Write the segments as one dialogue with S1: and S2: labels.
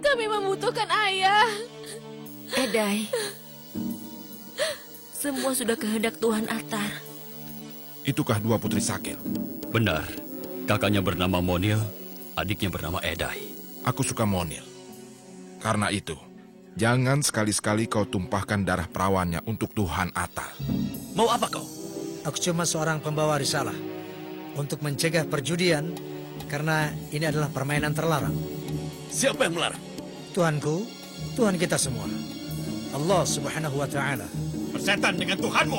S1: Kami membutuhkan ayah.
S2: Edai, semua sudah kehendak Tuhan Atar.
S3: Itukah dua putri Sakil?
S4: Benar. Kakaknya bernama Monil, adiknya bernama Edai.
S3: Aku suka Monil. Karena itu, jangan sekali-sekali kau tumpahkan darah perawannya untuk Tuhan Atar.
S4: Mau apa kau?
S5: Aku cuma seorang pembawa risalah untuk mencegah perjudian karena ini adalah permainan terlarang.
S4: Siapa yang melarang?
S5: Tuhanku, Tuhan kita semua, Allah Subhanahu wa Ta'ala.
S4: Bersetan dengan Tuhanmu.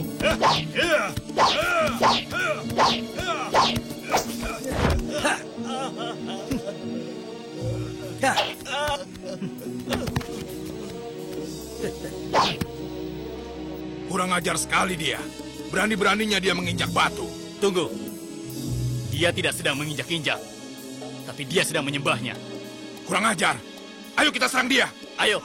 S3: Kurang ajar sekali dia. Berani-beraninya dia menginjak batu.
S4: Tunggu. Dia tidak sedang menginjak-injak, tapi dia sedang menyembahnya.
S3: Kurang ajar. Ayo kita serang dia.
S4: Ayo.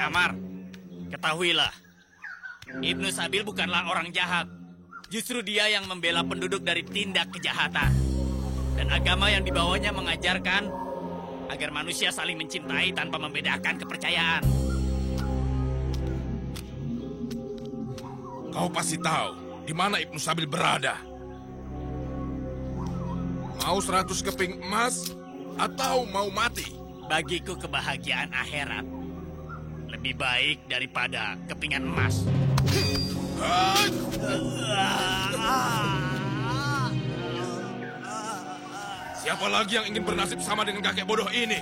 S4: Amar, ketahuilah, Ibnu Sabil bukanlah orang jahat. Justru dia yang membela penduduk dari tindak kejahatan. Dan agama yang dibawanya mengajarkan agar manusia saling mencintai tanpa membedakan kepercayaan.
S3: Kau pasti tahu di mana Ibnu Sabil berada. Mau 100 keping emas atau mau mati?
S4: Bagiku kebahagiaan akhirat lebih baik daripada kepingan emas.
S3: Siapa lagi yang ingin bernasib sama dengan kakek bodoh ini?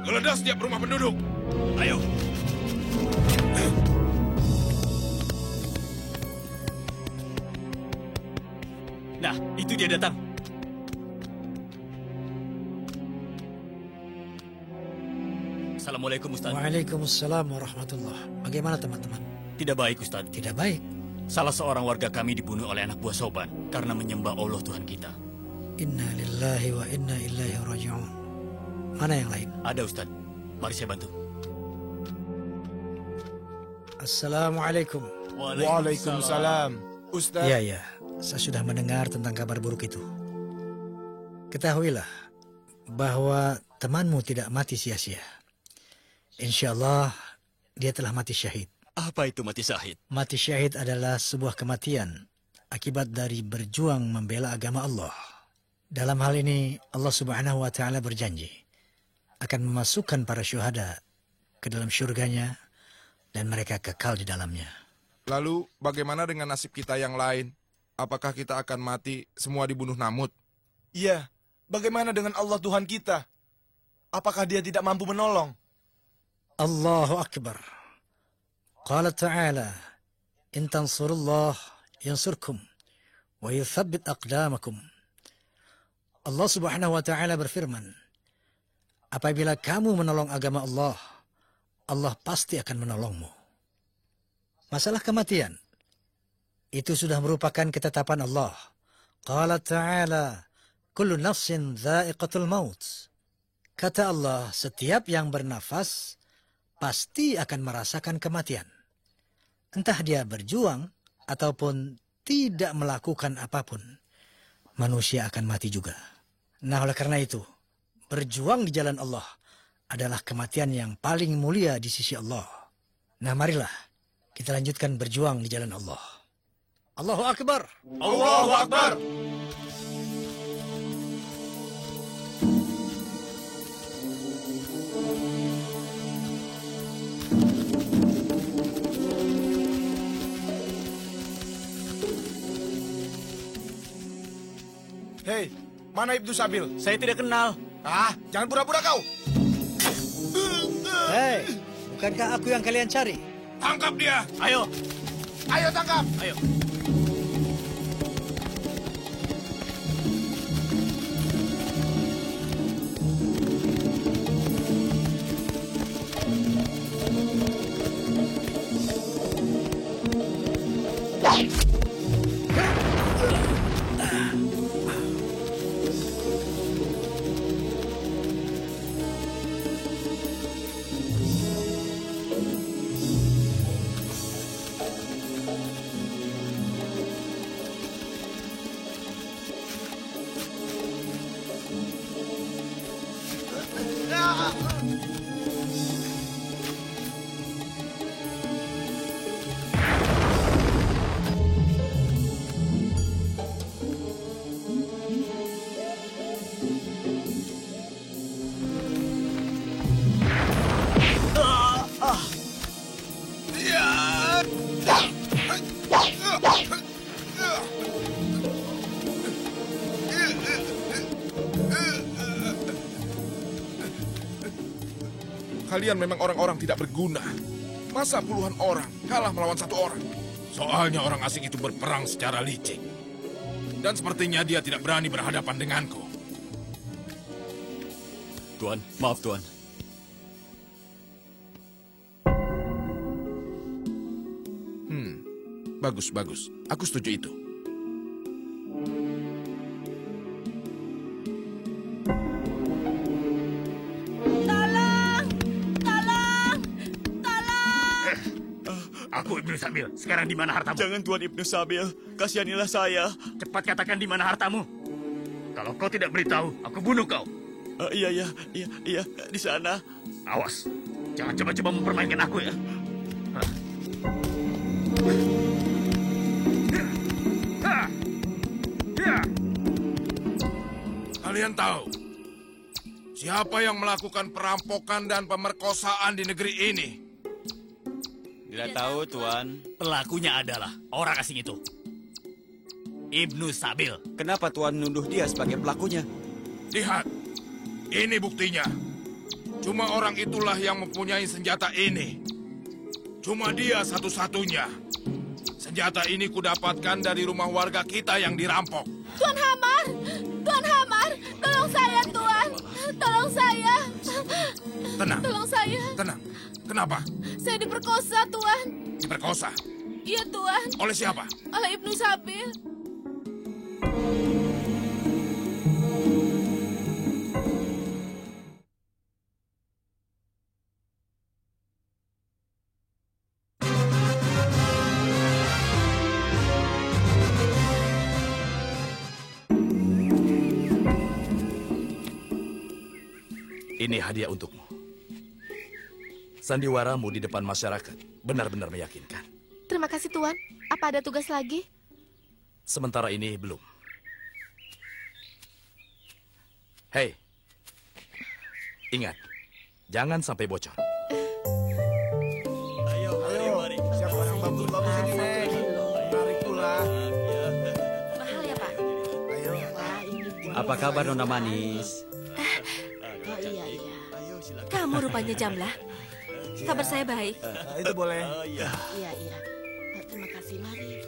S3: Geledah setiap rumah penduduk.
S4: Ayo. Nah, itu dia datang. Assalamualaikum, Ustaz.
S5: Waalaikumsalam warahmatullah. Bagaimana teman-teman?
S4: Tidak baik, Ustadz.
S5: Tidak baik.
S4: Salah seorang warga kami dibunuh oleh anak buah Soban karena menyembah Allah Tuhan kita.
S5: Inna lillahi wa inna ilaihi raji'un. Mana yang lain?
S4: Ada, Ustadz. Mari saya bantu.
S5: Assalamualaikum.
S6: Waalaikumsalam. Ustaz.
S5: Ya, ya. Saya sudah mendengar tentang kabar buruk itu. Ketahuilah bahwa temanmu tidak mati sia-sia. Insya Allah dia telah mati syahid.
S4: Apa itu mati syahid?
S5: Mati syahid adalah sebuah kematian akibat dari berjuang membela agama Allah. Dalam hal ini Allah Subhanahu wa taala berjanji akan memasukkan para syuhada ke dalam syurganya dan mereka kekal di dalamnya.
S3: Lalu bagaimana dengan nasib kita yang lain? Apakah kita akan mati semua dibunuh Namut?
S6: Iya, bagaimana dengan Allah Tuhan kita? Apakah dia tidak mampu menolong?
S5: Allahu Akbar. Qala ta'ala, in tansurullah yansurkum wa yuthabbit aqdamakum. Allah Subhanahu wa taala berfirman, apabila kamu menolong agama Allah, Allah pasti akan menolongmu. Masalah kematian itu sudah merupakan ketetapan Allah. Qala ta'ala, kullu nafsin dha'iqatul maut. Kata Allah, setiap yang bernafas pasti akan merasakan kematian. Entah dia berjuang ataupun tidak melakukan apapun, manusia akan mati juga. Nah, oleh karena itu, berjuang di jalan Allah adalah kematian yang paling mulia di sisi Allah. Nah, marilah kita lanjutkan berjuang di jalan Allah. Allahu Akbar.
S6: Allahu Akbar. Hei, mana Ibnu Sabil?
S4: Saya tidak kenal.
S6: Ah, jangan pura-pura kau.
S5: Hei, bukankah aku yang kalian cari?
S3: Tangkap dia!
S4: Ayo,
S6: Ayo tangkap.
S4: ayo.
S3: Kalian memang orang-orang tidak berguna. Masa puluhan orang kalah melawan satu orang? Soalnya orang asing itu berperang secara licik. Dan sepertinya dia tidak berani berhadapan denganku.
S4: Tuan, maaf Tuan.
S3: Bagus, bagus. Aku setuju itu.
S4: Aku Ibnu Sabil. Sekarang di mana hartamu?
S6: Jangan Tuan Ibnu Sabil, kasihanilah saya.
S4: Cepat katakan di mana hartamu. Kalau kau tidak beritahu, aku bunuh kau.
S6: Iya, di sana.
S4: Awas, jangan coba-coba mempermainkan aku ya.
S3: Kalian tahu siapa yang melakukan perampokan dan pemerkosaan di negeri ini?
S6: Tidak tahu, Tuan.
S4: Pelakunya adalah orang asing itu. Ibnu Sabil.
S6: Kenapa Tuan menuduh dia sebagai pelakunya?
S3: Lihat, ini buktinya. Cuma orang itulah yang mempunyai senjata ini. Cuma dia satu-satunya. Senjata ini kudapatkan dari rumah warga kita yang dirampok.
S1: Tuan Hamar! Tuan Hamar! Tolong saya, Tuan! Tolong saya!
S3: Tenang,
S1: Tolong saya!
S3: tenang. Kenapa?
S1: Saya diperkosa, Tuan.
S3: Diperkosa.
S1: Iya, Tuan.
S3: Oleh siapa?
S1: Oleh Ibnu Sabil.
S7: Ini hadiah untukmu. Sandiwaramu di depan masyarakat benar-benar meyakinkan.
S1: Terima kasih, Tuan. Apa ada tugas lagi?
S7: Sementara ini belum. Hei, ingat, jangan sampai bocor.
S6: Siapa yang bagus-bagus ini, Neng? Tarik pula.
S2: Mahal ya, Pak?
S8: Apa kabar Nona Manis?
S2: Kamu rupanya Jamlah. Kabar saya baik.
S6: Itu boleh.
S1: Iya. Terima kasih, mari.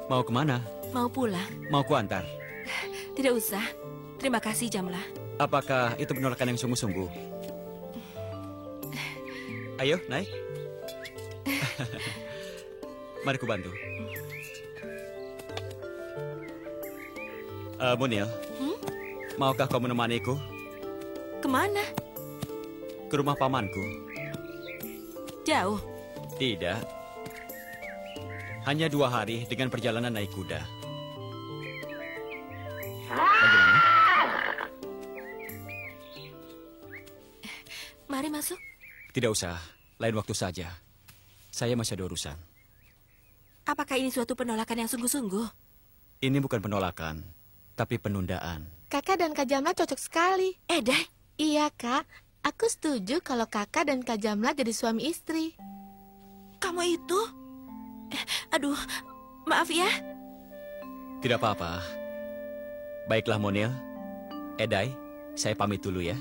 S8: Mau kemana?
S2: Mau pulang?
S8: Mau kuantar?
S2: Tidak usah. Terima kasih, Jamlah.
S8: Apakah itu penolakan yang sungguh-sungguh? Ayo, naik. Mari ku bantu. Munil, maukah kau menemaniku
S2: Kemana?
S8: ke rumah pamanku?
S2: Jauh.
S8: Tidak. Hanya 2 hari dengan perjalanan naik kuda. Bagaimana?
S2: Mari masuk.
S8: Tidak usah. Lain waktu saja. Saya masih ada urusan.
S2: Apakah ini suatu penolakan yang sungguh-sungguh?
S8: Ini bukan penolakan, tapi penundaan.
S1: Kakak dan Kak Jamla cocok sekali.
S2: Dai.
S1: Iya, Kak. Aku setuju kalau Kakak dan Kak Jamla jadi suami istri.
S2: Kamu itu? Aduh, maaf ya.
S8: Tidak apa-apa. Baiklah, Monil. Edai, saya pamit dulu ya.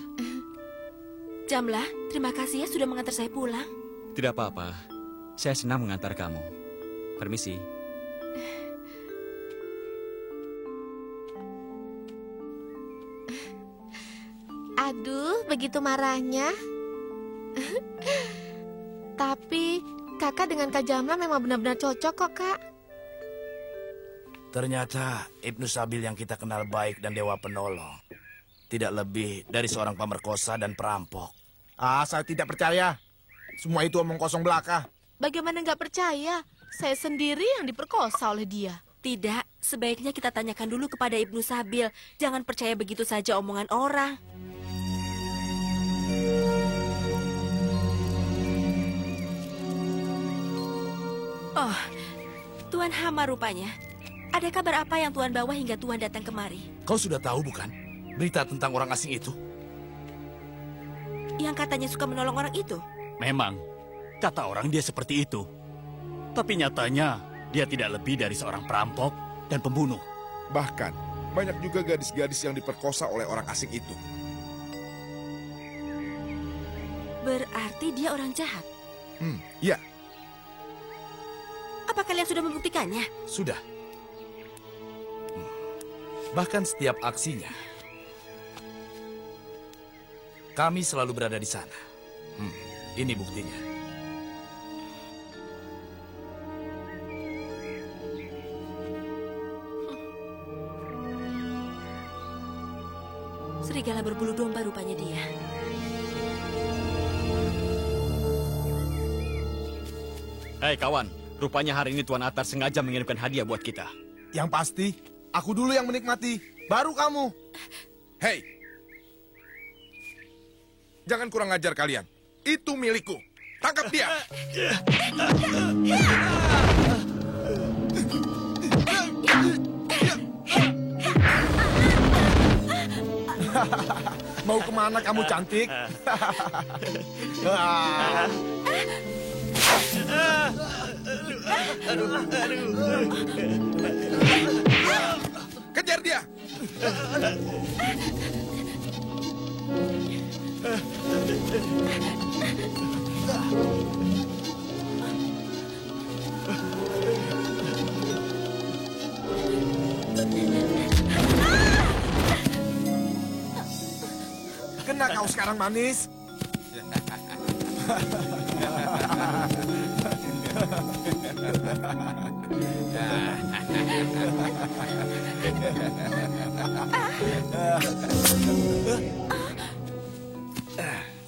S2: Jamlah, terima kasih ya sudah mengantar saya pulang.
S8: Tidak apa-apa. Saya senang mengantar kamu. Permisi.
S1: Aduh, begitu marahnya. Tapi Kakak dengan Kak Jamla memang benar-benar cocok kok, Kak.
S7: Ternyata Ibnu Sabil yang kita kenal baik dan dewa penolong tidak lebih dari seorang pemerkosa dan perampok.
S6: Saya tidak percaya. Semua itu omong kosong belaka.
S1: Bagaimana nggak percaya? Saya sendiri yang diperkosa oleh dia.
S2: Tidak, sebaiknya kita tanyakan dulu kepada Ibnu Sabil. Jangan percaya begitu saja omongan orang. Oh, Tuan Hama rupanya. Ada kabar apa yang Tuan bawa hingga Tuan datang kemari?
S7: Kau sudah tahu bukan berita tentang orang asing itu?
S2: Yang katanya suka menolong orang itu?
S4: Memang, kata orang dia seperti itu. Tapi nyatanya, dia tidak lebih dari seorang perampok dan pembunuh.
S3: Bahkan, banyak juga gadis-gadis yang diperkosa oleh orang asing itu.
S2: Berarti dia orang jahat.
S3: Ya,
S2: Apa kalian sudah membuktikannya?
S7: Sudah. Bahkan setiap aksinya, kami selalu berada di sana. Ini buktinya.
S2: Serigala berbulu domba rupanya dia.
S8: Hei kawan, rupanya hari ini Tuan Atar sengaja mengirimkan hadiah buat kita.
S6: Yang pasti, aku dulu yang menikmati. Baru kamu.
S3: hei. Jangan kurang ajar kalian. Itu milikku. Tangkap dia.
S6: Mau kemana kamu cantik?
S3: Kejar dia.
S6: Kena kau sekarang, manis.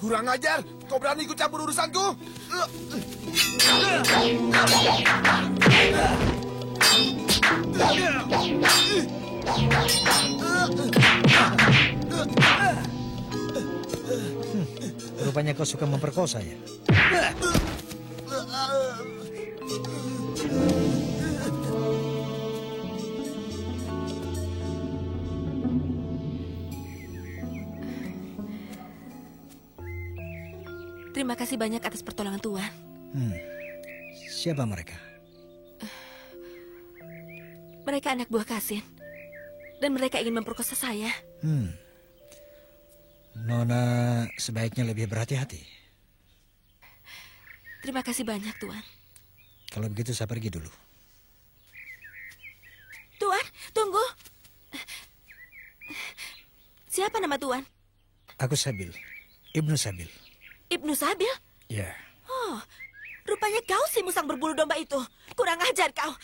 S6: Kurang ajar, kau berani ikut campur urusanku?
S5: Rupanya kau suka memperkosa ya?
S2: Terima kasih banyak atas pertolongan Tuan.
S5: Siapa mereka?
S2: Mereka anak buah Kasin. Dan mereka ingin memperkosa saya.
S5: Nona sebaiknya lebih berhati-hati.
S2: Terima kasih banyak, Tuan.
S5: Kalau begitu saya pergi dulu.
S2: Tuan, tunggu. Siapa nama Tuan?
S5: Aku Sabil, Ibnu Sabil.
S2: Ibnu Sabil?
S5: Ya.
S2: Oh, rupanya kau si musang berbulu domba itu. Kurang ajar kau.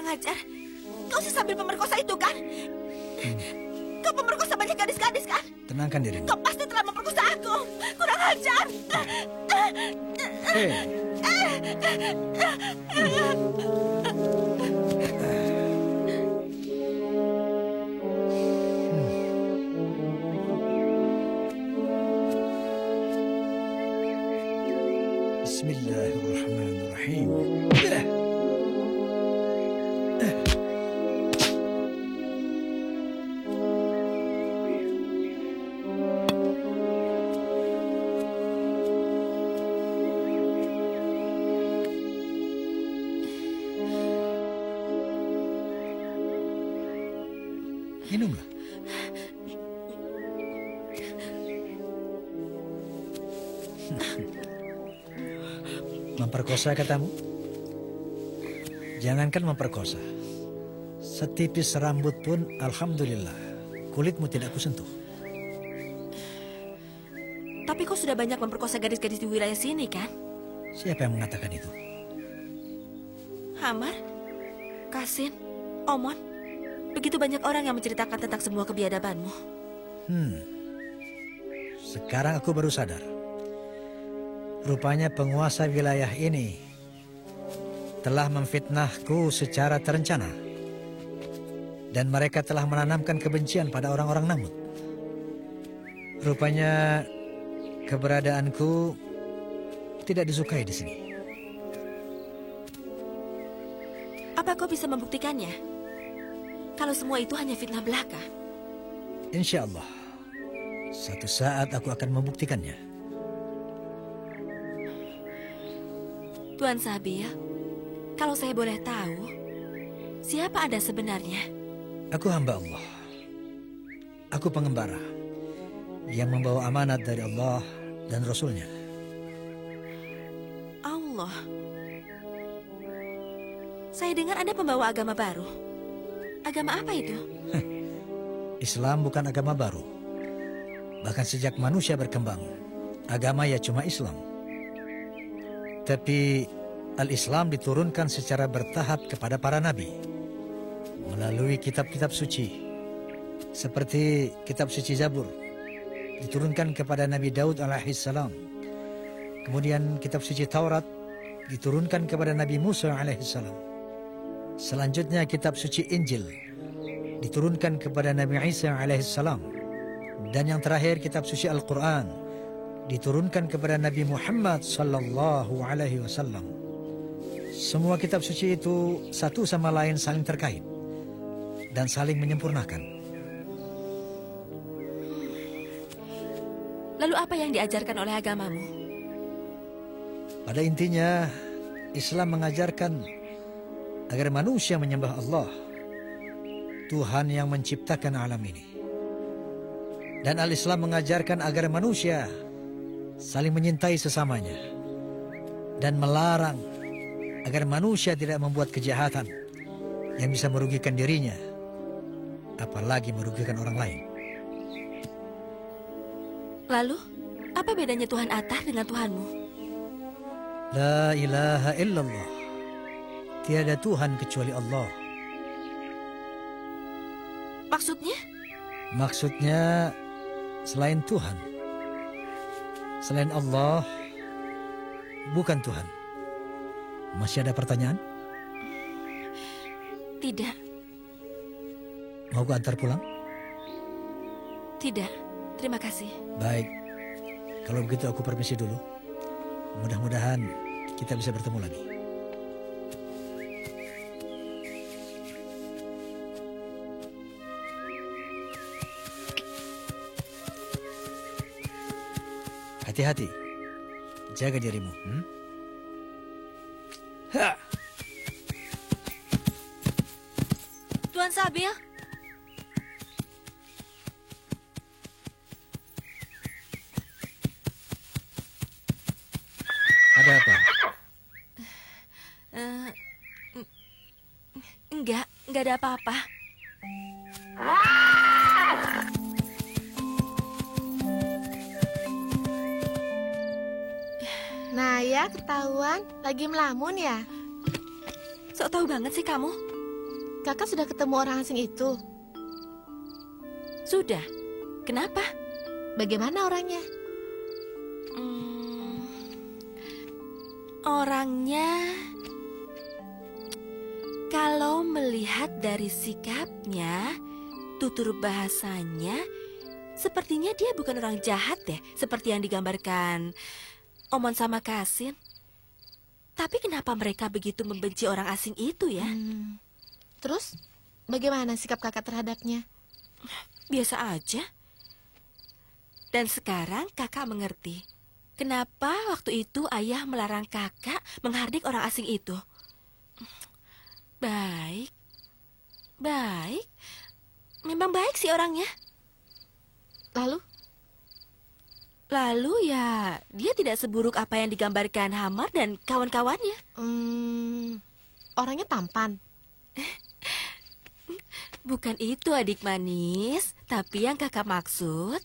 S2: Ajar. Kau si Sabil pemerkosa itu kan? Kau pemerkosa banyak gadis-gadis kan?
S5: Tenangkan dirimu.
S2: Kau pasti telah memperkosa aku. Kurang ajar.
S5: Bismillahirrahmanirrahim. Minumlah. Memperkosa katamu? Jangankan memperkosa. Setipis rambut pun alhamdulillah kulitmu tidak kusentuh.
S2: Tapi kau sudah banyak memperkosa gadis-gadis di wilayah sini kan?
S5: Siapa yang mengatakan itu?
S2: Hamar, Kasin, Omon. Begitu banyak orang yang menceritakan tentang semua kebiadabanmu.
S5: Sekarang aku baru sadar. Rupanya penguasa wilayah ini telah memfitnahku secara terencana. Dan mereka telah menanamkan kebencian pada orang-orang Namut. Rupanya keberadaanku tidak disukai di sini.
S2: Apa kau bisa membuktikannya? Kalau semua itu hanya fitnah belaka.
S5: Insya Allah, satu saat aku akan membuktikannya.
S2: Tuan Sabil, kalau saya boleh tahu, siapa Anda sebenarnya?
S5: Aku hamba Allah. Aku pengembara yang membawa amanat dari Allah dan Rasul-Nya.
S2: Allah. Saya dengar Anda pembawa agama baru. Agama apa itu?
S5: Islam bukan agama baru. Bahkan sejak manusia berkembang, agama ya cuma Islam. Tapi Al-Islam diturunkan secara bertahap kepada para nabi melalui kitab-kitab suci. Seperti kitab suci Zabur diturunkan kepada Nabi Daud alaihissalam. Kemudian kitab suci Taurat diturunkan kepada Nabi Musa alaihissalam. Selanjutnya kitab suci Injil diturunkan kepada Nabi Isa alaihissalam. Dan yang terakhir kitab suci Al-Quran diturunkan kepada Nabi Muhammad sallallahu alaihi wasallam. Semua kitab suci itu satu sama lain saling terkait dan saling menyempurnakan.
S2: Lalu apa yang diajarkan oleh agamamu?
S5: Pada intinya, Islam mengajarkan agar manusia menyembah Allah, Tuhan yang menciptakan alam ini. Dan Al-Islam mengajarkan agar manusia saling menyintai sesamanya dan melarang agar manusia tidak membuat kejahatan yang bisa merugikan dirinya, apalagi merugikan orang lain.
S2: Lalu, apa bedanya Tuhan Atar dengan Tuhanmu?
S5: La ilaha illallah. Tiada Tuhan kecuali Allah.
S2: Maksudnya?
S5: Maksudnya selain Tuhan, selain Allah, bukan Tuhan. Masih ada pertanyaan?
S2: Tidak.
S5: Mau ku antar pulang?
S2: Tidak. Terima kasih.
S5: Baik. Kalau begitu aku permisi dulu. Mudah-mudahan kita bisa bertemu lagi. Hati-hati. Jaga dirimu. Ha!
S2: Tuan Sabil.
S5: Ada apa?
S2: Enggak ada apa-apa.
S1: Nah ya, ketahuan. Lagi melamun ya?
S2: Sok tahu banget sih kamu.
S1: Kakak sudah ketemu orang asing itu?
S2: Sudah. Kenapa?
S1: Bagaimana orangnya?
S2: Orangnya, kalau melihat dari sikapnya, tutur bahasanya, sepertinya dia bukan orang jahat deh, seperti yang digambarkan Omon sama Kasin. Tapi kenapa mereka begitu membenci orang asing itu ya?
S1: Terus, bagaimana sikap kakak terhadapnya?
S2: Biasa aja. Dan sekarang kakak mengerti kenapa waktu itu ayah melarang kakak menghardik orang asing itu. Baik. Memang baik sih orangnya. Lalu ya, dia tidak seburuk apa yang digambarkan Hamar dan kawan-kawannya.
S1: Orangnya tampan.
S2: Bukan itu adik manis, tapi yang kakak maksud,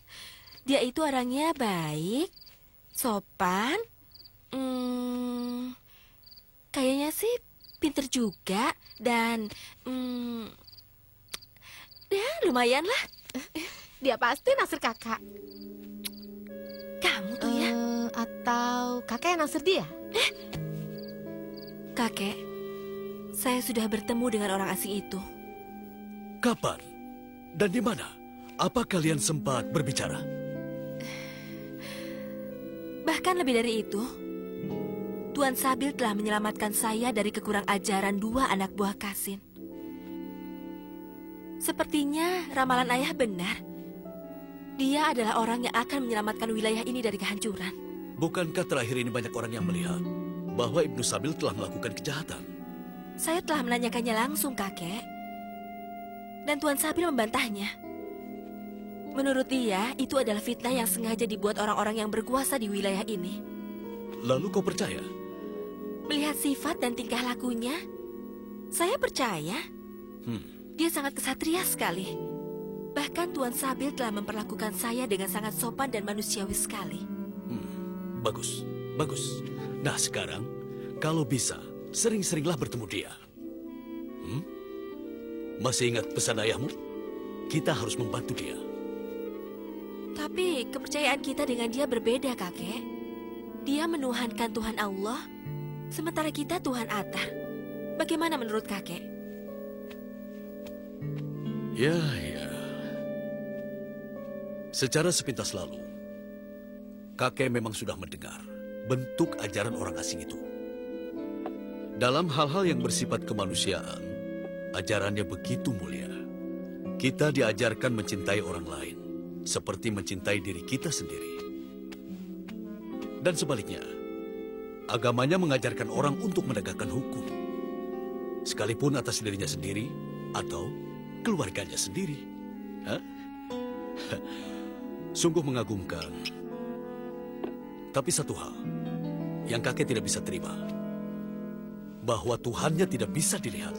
S2: dia itu orangnya baik, sopan, kayaknya sih pinter juga, dan ya lumayan lah.
S1: Dia pasti naksir kakak.
S2: Kamu tuh ya.
S1: Atau kakak yang naksir dia?
S2: Kakek, saya sudah bertemu dengan orang asing itu.
S9: Kapan? Dan di mana? Apa kalian sempat berbicara?
S2: Bahkan lebih dari itu, Tuan Sabil telah menyelamatkan saya dari kekurang ajaran 2 anak buah Kasin. Sepertinya ramalan ayah benar. Dia adalah orang yang akan menyelamatkan wilayah ini dari kehancuran.
S9: Bukankah terakhir ini banyak orang yang melihat bahwa Ibnu Sabil telah melakukan kejahatan?
S2: Saya telah menanyakannya langsung, kakek. Dan Tuan Sabil membantahnya. Menurut dia, itu adalah fitnah yang sengaja dibuat orang-orang yang berkuasa di wilayah ini.
S9: Lalu kau percaya?
S2: Melihat sifat dan tingkah lakunya, saya percaya. Dia sangat kesatria sekali. Bahkan Tuan Sabil telah memperlakukan saya dengan sangat sopan dan manusiawi sekali.
S9: Bagus. Nah sekarang, kalau bisa, sering-seringlah bertemu dia. Masih ingat pesan ayahmu? Kita harus membantu dia.
S2: Tapi kepercayaan kita dengan dia berbeda, kakek. Dia menuhankan Tuhan Allah, sementara kita Tuhan Atar. Bagaimana menurut kakek?
S9: Ya. Secara sepintas lalu, kakek memang sudah mendengar bentuk ajaran orang asing itu. Dalam hal-hal yang bersifat kemanusiaan, ajarannya begitu mulia. Kita diajarkan mencintai orang lain, seperti mencintai diri kita sendiri. Dan sebaliknya, agamanya mengajarkan orang untuk menegakkan hukum. Sekalipun atas dirinya sendiri atau keluarganya sendiri. Hah? Sungguh mengagumkan. Tapi satu hal yang kakek tidak bisa terima, bahwa Tuhannya tidak bisa dilihat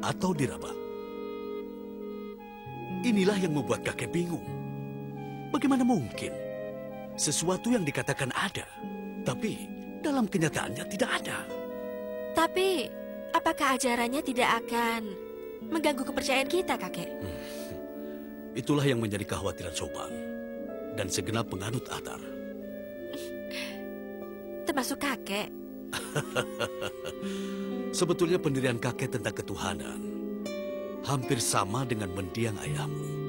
S9: atau diraba. Inilah yang membuat kakek bingung. Bagaimana mungkin sesuatu yang dikatakan ada, tapi dalam kenyataannya tidak ada?
S2: Tapi, apakah ajarannya tidak akan mengganggu kepercayaan kita, kakek?
S9: Itulah yang menjadi kekhawatiran Soban dan segenap penganut Atar.
S2: Termasuk kakek.
S9: Sebetulnya pendirian kakek tentang ketuhanan hampir sama dengan mendiang ayahmu.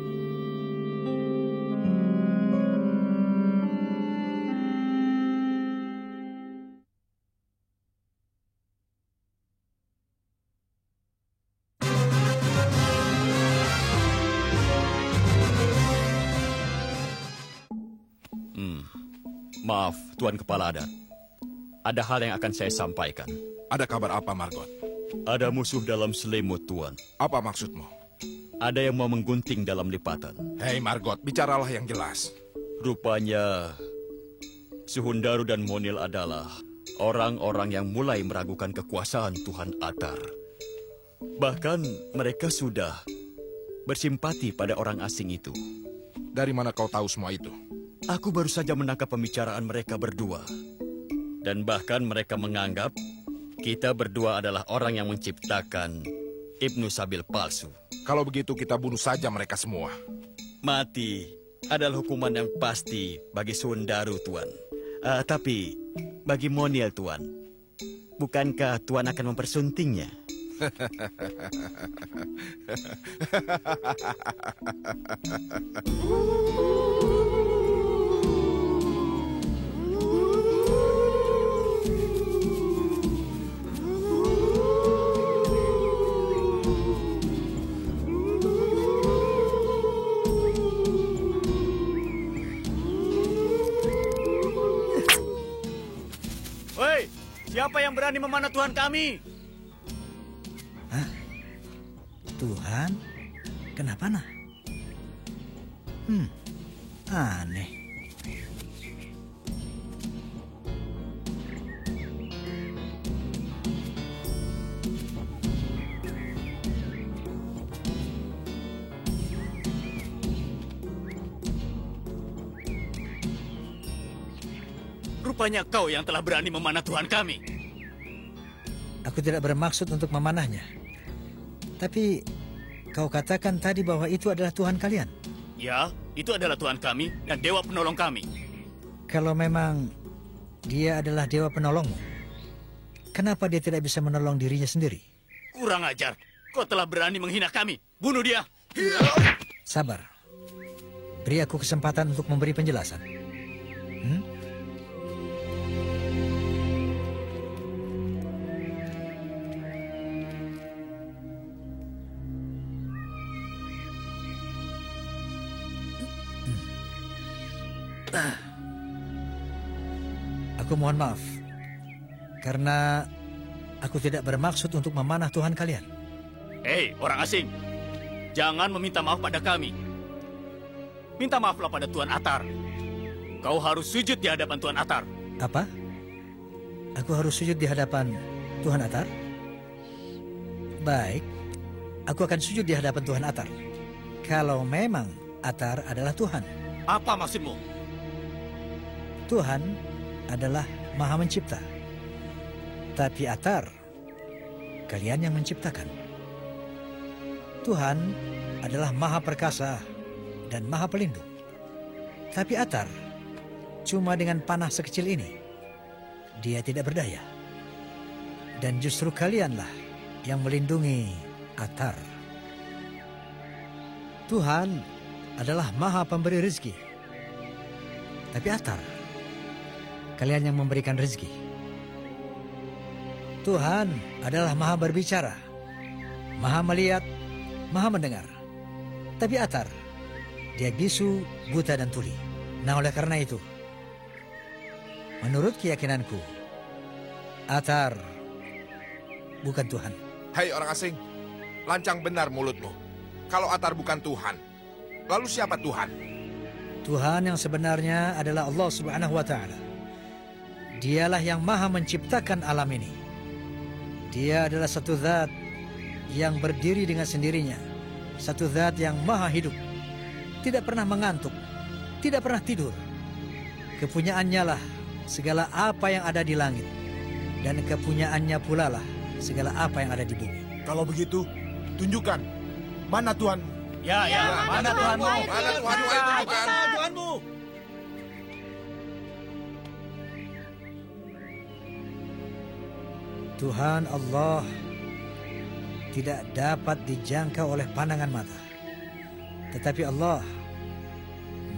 S8: Maaf, Tuan Kepala Adat. Ada hal yang akan saya sampaikan.
S3: Ada kabar apa, Margot?
S8: Ada musuh dalam selimut, Tuan.
S3: Apa maksudmu?
S8: Ada yang mau menggunting dalam lipatan.
S3: Hei, Margot, bicaralah yang jelas.
S8: Rupanya, Suhundaru dan Monil adalah orang-orang yang mulai meragukan kekuasaan Tuhan Atar. Bahkan mereka sudah bersimpati pada orang asing itu.
S3: Dari mana kau tahu semua itu?
S8: Aku baru saja menangkap pembicaraan mereka berdua. Dan bahkan mereka menganggap kita berdua adalah orang yang menciptakan Ibnu Sabil palsu.
S3: Kalau begitu kita bunuh saja mereka semua.
S8: Mati adalah hukuman yang pasti bagi Suhundaru, Tuan. Tapi bagi Monil, Tuan, bukankah Tuan akan mempersuntingnya?
S4: Hei, siapa yang berani memanah Tuhan kami?
S5: Hah? Tuhan? Kenapa nah? Aneh.
S4: Rupanya kau yang telah berani memanah Tuhan kami.
S5: Aku tidak bermaksud untuk memanahnya. Tapi kau katakan tadi bahwa itu adalah Tuhan kalian.
S4: Ya, itu adalah Tuhan kami dan Dewa Penolong kami.
S5: Kalau memang dia adalah Dewa Penolongmu, kenapa dia tidak bisa menolong dirinya sendiri?
S4: Kurang ajar. Kau telah berani menghina kami. Bunuh dia.
S5: Sabar. Beri aku kesempatan untuk memberi penjelasan. Aku mohon maaf, karena aku tidak bermaksud untuk memanah Tuhan kalian.
S4: Hei, orang asing. Jangan meminta maaf pada kami. Minta maaflah pada Tuan Atar. Kau harus sujud di hadapan Tuan Atar.
S5: Apa? Aku harus sujud di hadapan Tuhan Atar? Baik, aku akan sujud di hadapan Tuhan Atar. Kalau memang Atar adalah Tuhan.
S4: Apa maksudmu?
S5: Tuhan adalah Maha Mencipta. Tapi Atar, kalian yang menciptakan. Tuhan adalah Maha Perkasa dan Maha Pelindung. Tapi Atar, cuma dengan panah sekecil ini, dia tidak berdaya. Dan justru kalianlah yang melindungi Atar. Tuhan adalah Maha Pemberi rezeki. Tapi Atar, kalian yang memberikan rezeki. Tuhan adalah Maha Berbicara, Maha Melihat, Maha Mendengar. Tapi Atar, dia bisu, buta dan tuli. Nah oleh karena itu, Menurut keyakinanku, Atar bukan Tuhan.
S6: Hai orang asing, lancang benar mulutmu. Kalau Atar bukan Tuhan, lalu siapa Tuhan?
S5: Tuhan yang sebenarnya adalah Allah Subhanahu wa Ta'ala. Dialah yang maha menciptakan alam ini. Dia adalah satu zat yang berdiri dengan sendirinya, satu zat yang maha hidup, tidak pernah mengantuk, tidak pernah tidur. Kepunyaannya lah segala apa yang ada di langit, dan kepunyaannya pula lah segala apa yang ada di bumi.
S6: Kalau begitu, tunjukkan mana Tuhan?
S4: Ya, mana Tuhanmu?
S6: Mana Tuhanmu? Ayo tunjukkan.
S4: Tuhanmu?
S5: Tuhan Allah tidak dapat dijangkau oleh pandangan mata, tetapi Allah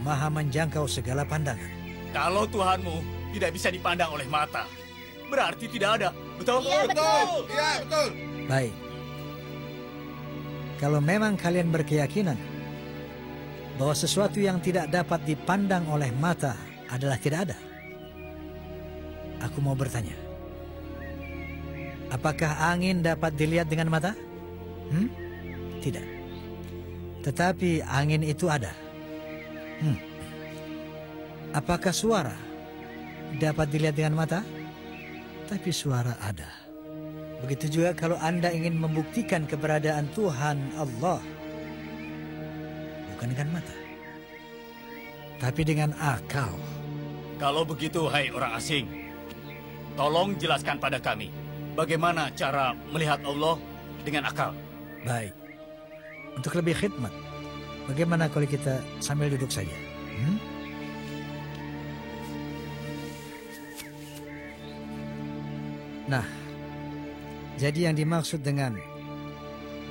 S5: maha menjangkau segala pandangan.
S4: Kalau Tuhanmu tidak bisa dipandang oleh mata, berarti tidak ada. Betul?
S1: Iya, betul.
S6: Iya, betul.
S5: Baik, kalau memang kalian berkeyakinan bahwa sesuatu yang tidak dapat dipandang oleh mata adalah tidak ada, aku mau bertanya, apakah angin dapat dilihat dengan mata? Tidak. Tetapi angin itu ada. Apakah suara dapat dilihat dengan mata? Tapi suara ada. Begitu juga kalau Anda ingin membuktikan keberadaan Tuhan Allah, bukan dengan mata, tapi dengan akal.
S4: Kalau begitu, hai orang asing, tolong jelaskan pada kami bagaimana cara melihat Allah dengan akal.
S5: Baik. Untuk lebih khidmat, bagaimana kalau kita sambil duduk saja? Nah, jadi yang dimaksud dengan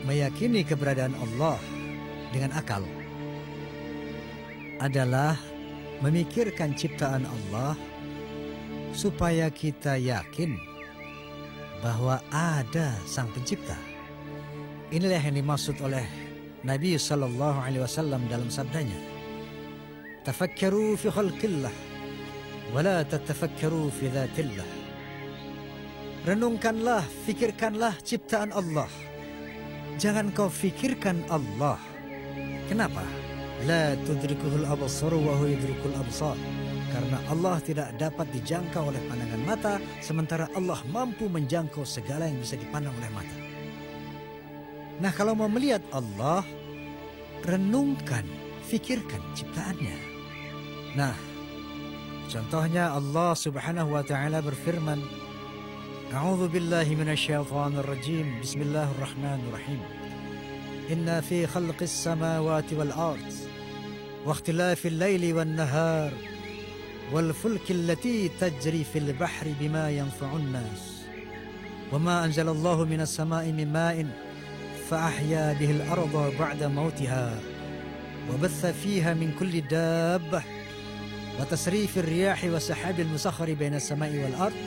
S5: meyakini keberadaan Allah dengan akal adalah memikirkan ciptaan Allah supaya kita yakin bahwa ada Sang Pencipta. Inilah yang dimaksud oleh Nabi sallallahu alaihi wasallam dalam sabdanya, "Tafakkaru fi khalqillah wa la tatafakkaru fi dzatillah." Renungkanlah, fikirkanlah ciptaan Allah. Jangan kau fikirkan Allah. Kenapa? La tudrikuhul absar wa huwa yudrikul absar. Karena Allah tidak dapat dijangkau oleh pandangan mata, sementara Allah mampu menjangkau segala yang bisa dipandang oleh mata. Nah, kalau mau melihat Allah, renungkan, fikirkan ciptaannya. Nah, contohnya Allah Subhanahu wa Ta'ala berfirman, A'udzu billahi minasyaitonir rajim. Bismillahirrahmanirrahim. Inna fi khalqis samawati wal ard wa ikhtilafil laili wan nahar wal fulki allati tajri fil bahri bima yanfa'un nas wa ma anzalallahu minas sama'i min ma'in fa ahya bihil arda ba'da mautiha wa batha fiha min kulli dabbah wa tasrifir riyahi wa sahabil musakhkhari bainas sama'i wal ard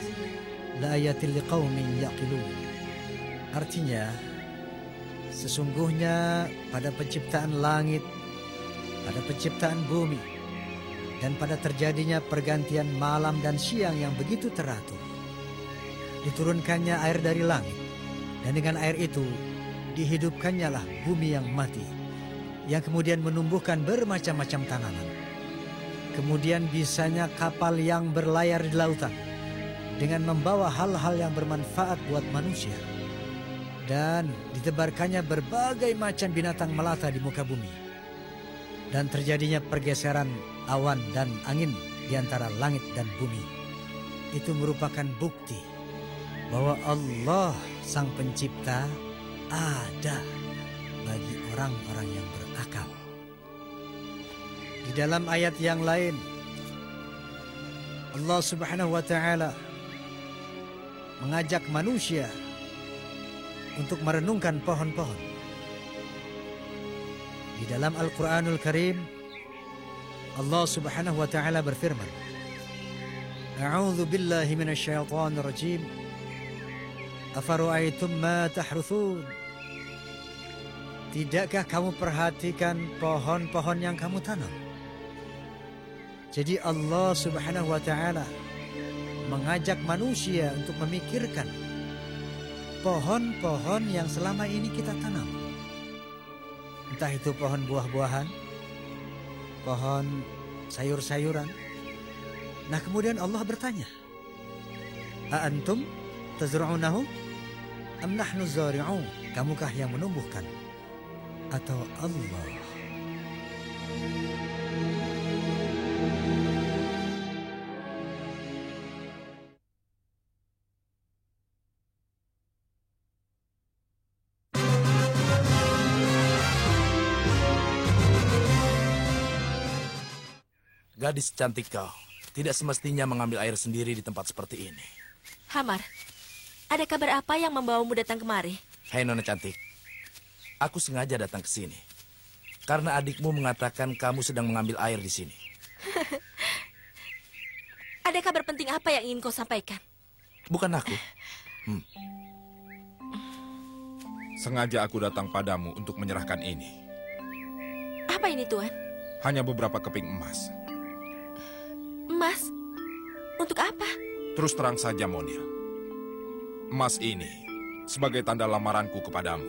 S5: la ayatil liqaumin yaqilun. Artinya, sesungguhnya pada penciptaan langit, pada penciptaan bumi, dan pada terjadinya pergantian malam dan siang yang begitu teratur, diturunkannya air dari langit, dan dengan air itu dihidupkannya lah bumi yang mati, yang kemudian menumbuhkan bermacam-macam tanaman. Kemudian bisanya kapal yang berlayar di lautan dengan membawa hal-hal yang bermanfaat buat manusia, dan ditebarkannya berbagai macam binatang melata di muka bumi, dan terjadinya pergeseran awan dan angin di antara langit dan bumi. Itu merupakan bukti bahwa Allah Sang Pencipta ada bagi orang-orang yang berakal. Di dalam ayat yang lain, Allah Subhanahu wa Ta'ala mengajak manusia untuk merenungkan pohon-pohon. Di dalam Al-Quranul Karim, Allah Subhanahu wa Ta'ala berfirman, A'udzu billahi minasyaitonir rajim. Afara'aytum ma tahruthun? Tidakkah kamu perhatikan pohon-pohon yang kamu tanam? Jadi Allah Subhanahu wa Ta'ala mengajak manusia untuk memikirkan pohon-pohon yang selama ini kita tanam. Entah itu pohon buah-buahan, pohon sayur-sayuran. Nah, kemudian Allah bertanya, "A antum tazra'unahu am nahnu zari'un?" Kamukah yang menumbuhkan atau Allah?
S7: Gadis cantik kau, tidak semestinya mengambil air sendiri di tempat seperti ini.
S2: Hamar, ada kabar apa yang membawamu datang kemari?
S7: Hai Nona cantik, aku sengaja datang ke sini karena adikmu mengatakan kamu sedang mengambil air di sini.
S2: Ada kabar penting apa yang ingin kau sampaikan?
S7: Bukan aku.
S3: Sengaja aku datang padamu untuk menyerahkan ini.
S2: Apa ini, Tuan?
S3: Hanya beberapa keping emas.
S2: Emas? Untuk apa?
S3: Terus terang saja, Monil. Emas ini sebagai tanda lamaranku kepadamu.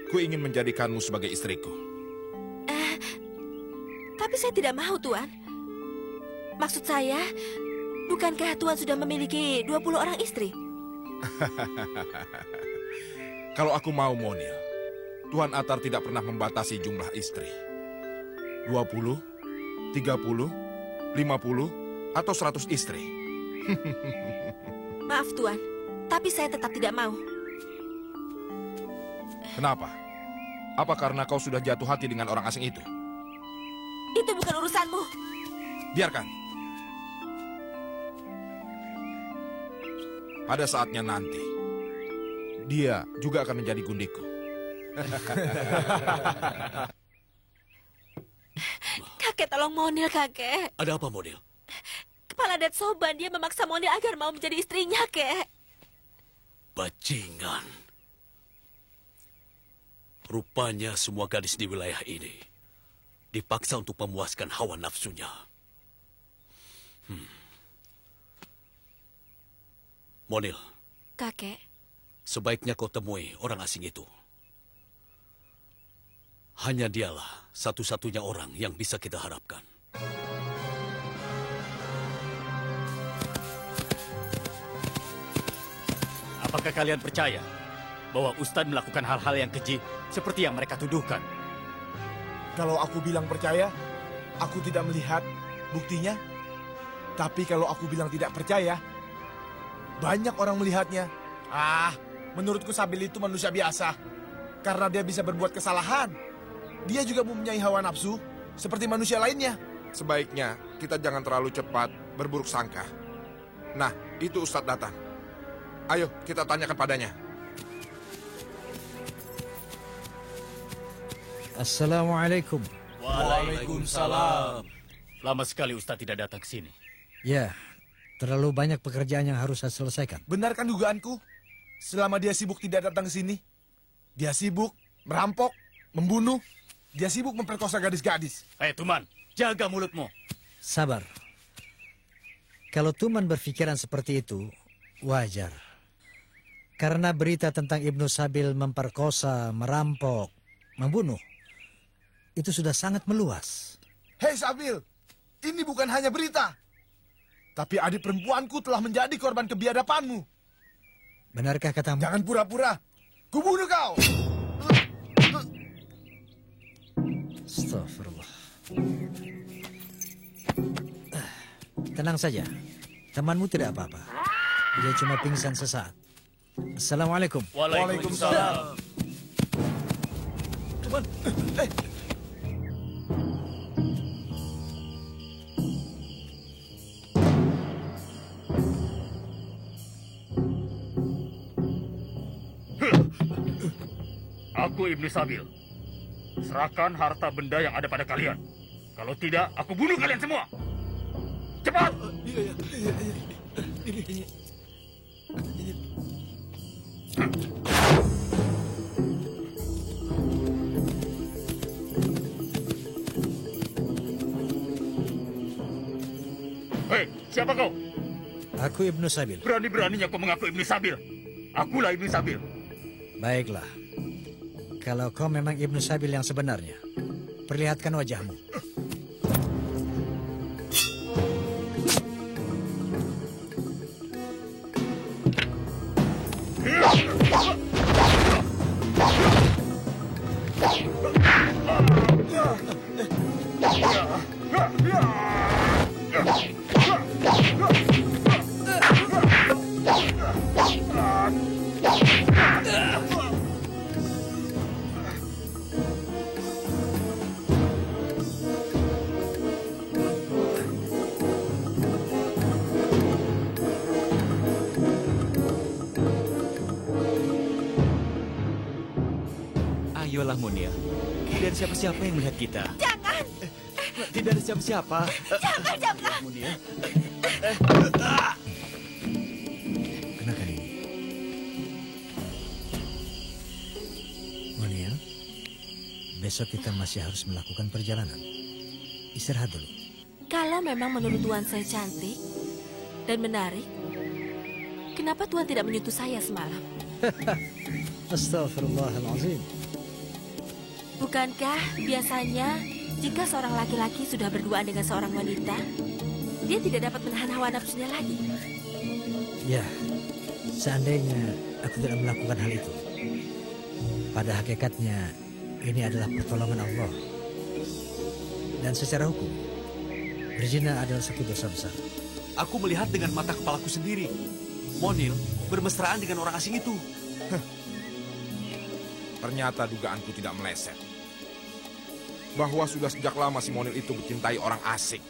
S3: Ku ingin menjadikanmu sebagai istriku.
S2: Tapi saya tidak mau, Tuan. Maksud saya, bukankah Tuan sudah memiliki 20 orang istri?
S3: Kalau aku mau, Monil, Tuan Atar tidak pernah membatasi jumlah istri. 20, 30, 50, atau 100 istri.
S2: Maaf, Tuan. Tapi saya tetap tidak mau.
S3: Kenapa? Apa karena kau sudah jatuh hati dengan orang asing itu?
S2: Itu bukan urusanmu.
S3: Biarkan. Pada saatnya nanti, dia juga akan menjadi gundiku.
S2: Kakek, tolong Monil, kakek.
S9: Ada apa, Monil?
S2: Kepala Det Soban, dia memaksa Monil agar mau menjadi istrinya, kek.
S9: Bajingan. Rupanya semua gadis di wilayah ini dipaksa untuk memuaskan hawa nafsunya. Monil,
S2: Kakek,
S9: sebaiknya kau temui orang asing itu. Hanya dialah satu-satunya orang yang bisa kita harapkan.
S4: Apakah kalian percaya bahwa Ustadz melakukan hal-hal yang keji seperti yang mereka tuduhkan?
S6: Kalau aku bilang percaya, aku tidak melihat buktinya. Tapi kalau aku bilang tidak percaya, banyak orang melihatnya. Menurutku Sabil itu manusia biasa. Karena dia bisa berbuat kesalahan. Dia juga mempunyai hawa nafsu, seperti manusia lainnya.
S3: Sebaiknya kita jangan terlalu cepat berburuk sangka. Nah, itu Ustadz datang. Ayo, kita tanyakan padanya.
S5: Assalamualaikum.
S4: Waalaikumsalam. Lama sekali Ustadz tidak datang ke sini.
S5: Ya, terlalu banyak pekerjaan yang harus saya selesaikan.
S6: Benarkan dugaanku? Selama dia sibuk tidak datang ke sini, dia sibuk merampok, membunuh, dia sibuk memperkosa gadis-gadis.
S4: Hei, Tuman, jaga mulutmu.
S5: Sabar. Kalau Tuman berpikiran seperti itu, wajar. Karena berita tentang Ibnu Sabil memperkosa, merampok, membunuh, itu sudah sangat meluas.
S6: Hei Sabil, ini bukan hanya berita. Tapi adik perempuanku telah menjadi korban kebiadabanmu.
S5: Benarkah katamu?
S6: Jangan pura-pura. Kubunuh kau.
S5: Astagfirullah. Tenang saja. Temanmu tidak apa-apa. Dia cuma pingsan sesaat. Assalamualaikum.
S4: Waalaikumsalam.
S6: Cuman,
S4: Aku Ibnu Sabil. Serahkan harta benda yang ada pada kalian. Kalau tidak, aku bunuh kalian semua. Cepat! Hei,
S3: Siapa kau?
S5: Aku Ibnu Sabil.
S3: Berani-beraninya kau mengaku Ibnu Sabil. Akulah Ibnu Sabil.
S5: Baiklah. Kalau kau memang Ibnu Sabil yang sebenarnya, perlihatkan wajahmu.
S8: Ayolah, Munir. Tidak ada siapa-siapa yang melihat kita.
S1: Jangan!
S8: Tidak ada siapa-siapa.
S1: Jangan!
S8: Munir.
S5: Kenakan ini. Monia, besok kita masih harus melakukan perjalanan. Istirahat dulu.
S2: Kalau memang menurut Tuan saya cantik dan menarik, kenapa Tuan tidak menyentuh saya semalam?
S5: Astaghfirullahalazim.
S2: Bukankah biasanya jika seorang laki-laki sudah berduaan dengan seorang wanita, dia tidak dapat menahan hawa nafsunya lagi?
S5: Ya, seandainya aku tidak melakukan hal itu. Pada hakikatnya, ini adalah pertolongan Allah. Dan secara hukum, berzina adalah satu dosa besar.
S9: Aku melihat dengan mata kepalaku sendiri. Monil bermesraan dengan orang asing itu.
S6: Ternyata dugaanku tidak meleset. Bahwa sudah sejak lama si Monil itu mencintai orang asing.